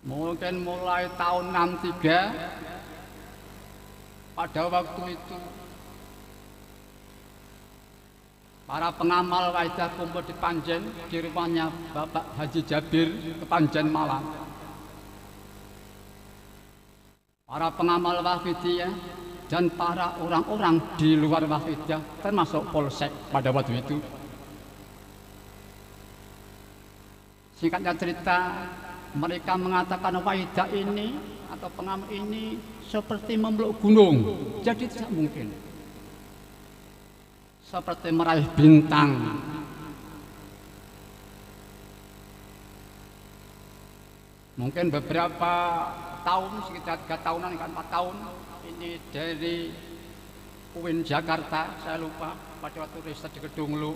Mungkin mulai tahun 63 pada waktu itu para pengamal waidah kumpul di Panjen di rumahnya Bapak Haji Jabir ke Panjen Malang. Para pengamal Wahidiyah dan para orang-orang di luar Wahidiyah termasuk Polsek pada waktu itu. Singkatnya cerita, mereka mengatakan waidah ini atau pengamal ini seperti memeluk gunung, jadi tidak mungkin. Seperti meraih bintang. Mungkin beberapa tahun, sekitar 3 tahunan, 4 tahun, ini dari UIN Jakarta, saya lupa, pada waktu riset di Gedung Lu,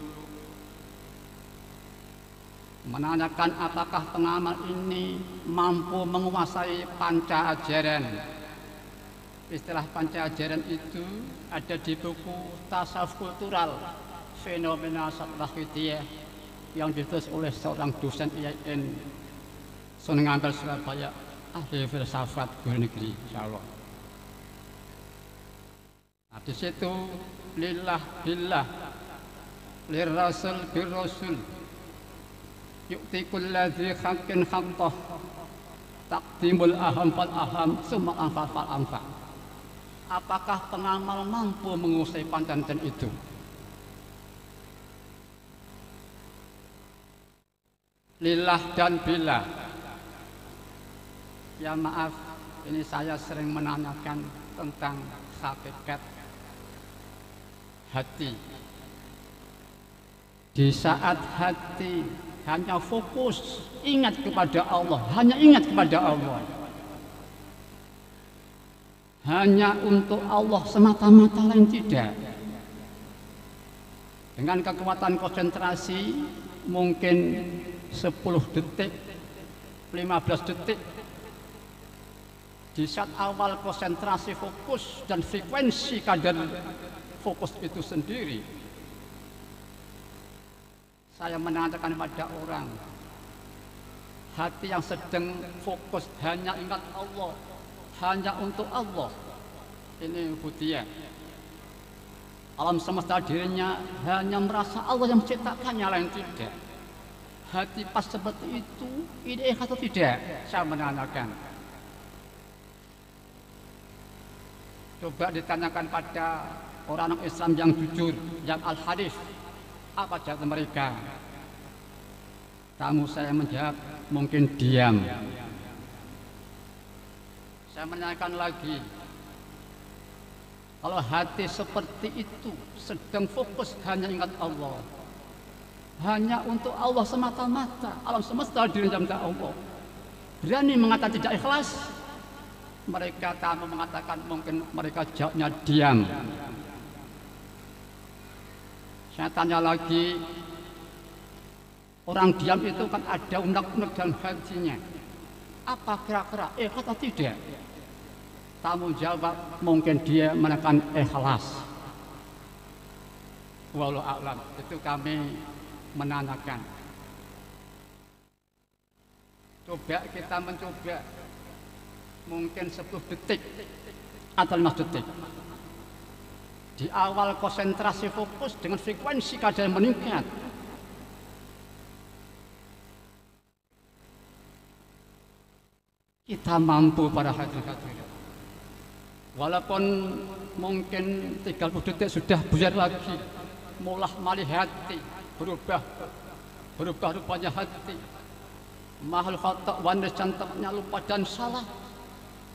menanyakan apakah pengamal ini mampu menguasai panca ajaran. Istilah panca ajaran itu ada di buku Tasawuf Kultural Fenomena Wahidiyah yang ditulis oleh seorang dosen IAIN Sunan Ampel Surabaya, ahli filsafat guru negeri insyaallah. Nah, di situ lillah billah lirrasul birrasul yu'ti kulladzi haqqin haqqah taqdimul aham fal aham summa anfa fal anfa. Apakah pengamal mampu menguasai pandangan itu? Lillah dan billah. Ya maaf, ini saya sering menanyakan tentang hakikat hati. Di saat hati hanya fokus ingat kepada Allah, hanya ingat kepada Allah, hanya untuk Allah semata-mata, lain tidak. Dengan kekuatan konsentrasi mungkin 10 detik, 15 detik, di saat awal konsentrasi fokus dan frekuensi kadar fokus itu sendiri, saya menanyakan pada orang, hati yang sedang fokus hanya ingat Allah, hanya untuk Allah, ini Budiya. Alam semesta dirinya hanya merasa Allah yang menciptakannya, lain tidak. Hati pas seperti itu, ini atau tidak? Saya menanyakan. Coba ditanyakan pada orang Islam yang jujur, yang al-hadis, apa jawab mereka? Tamu saya menjawab, mungkin diam. Saya menanyakan lagi, kalau hati seperti itu sedang fokus hanya ingat Allah, hanya untuk Allah semata-mata, alam semesta direnjamkan Allah, berani mengatakan tidak ikhlas? Mereka tamu mengatakan mungkin mereka jawabnya diam. Saya tanya lagi, orang diam itu kan ada unek-unek dalam hatinya, apa kira-kira atau tidak? Tamu jawab mungkin dia menekan ikhlas. Wallahu a'lam. Itu kami menanyakan. Coba kita mencoba mungkin 10 detik atau 5 detik. Di awal konsentrasi fokus dengan frekuensi kadar meningkat, kita mampu para hadirin. Walaupun mungkin 30 detik sudah buyar lagi, mulah malih hati, berubah rupanya hati, mahal khata' wanis cantiknya lupa dan salah.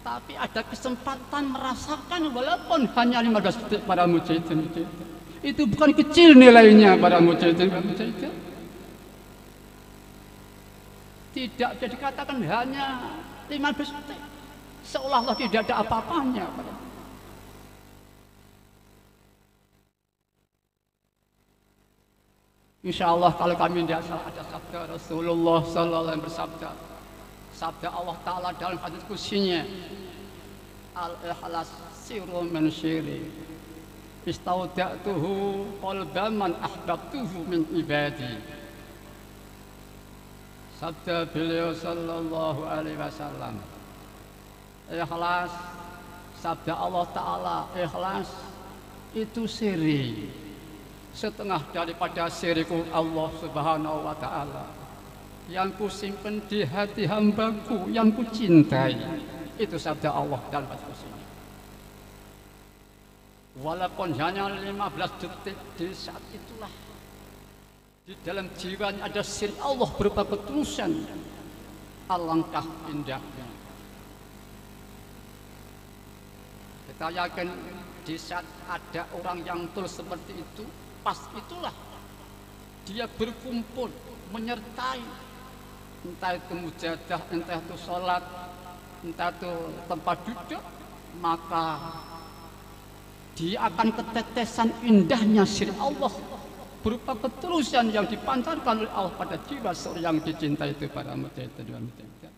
Tapi ada kesempatan merasakan walaupun hanya 15 detik para mujahidin. Itu bukan kecil nilainya para mujahidin. Tidak bisa dikatakan hanya 15 detik, seolah-olah tidak ada apa-apanya. Insya Allah kalau kami tidak salah, ada sabda Rasulullah sallallahu alaihi bersabda, sabda Allah Ta'ala dalam hadis kursinya, al-ikhlas sirru min syiri istauda'tuhu qalban man ahbabtuhu min ibadi. Sabda beliau sallallahu alaihi wasallam, ikhlas, sabda Allah Ta'ala, ikhlas itu siri, setengah daripada siriku Allah Subhanahu wa Ta'ala, yang ku simpen di hati hambaku yang ku cintai. Itu sabda Allah dalam hadis qudsi. Walaupun hanya 15 detik, di saat itulah di dalam jiwanya ada sir Allah berupa ketulusan. Alangkah indahnya. Kita yakin di saat ada orang yang tulus seperti itu, pas itulah dia berkumpul menyertai, entah itu mujadah, entah itu sholat, entah itu tempat duduk, maka dia akan ketetesan indahnya sir Allah berupa ketulusan yang dipancarkan oleh Allah pada jiwa seorang yang dicintai itu para mujahid dan wanita.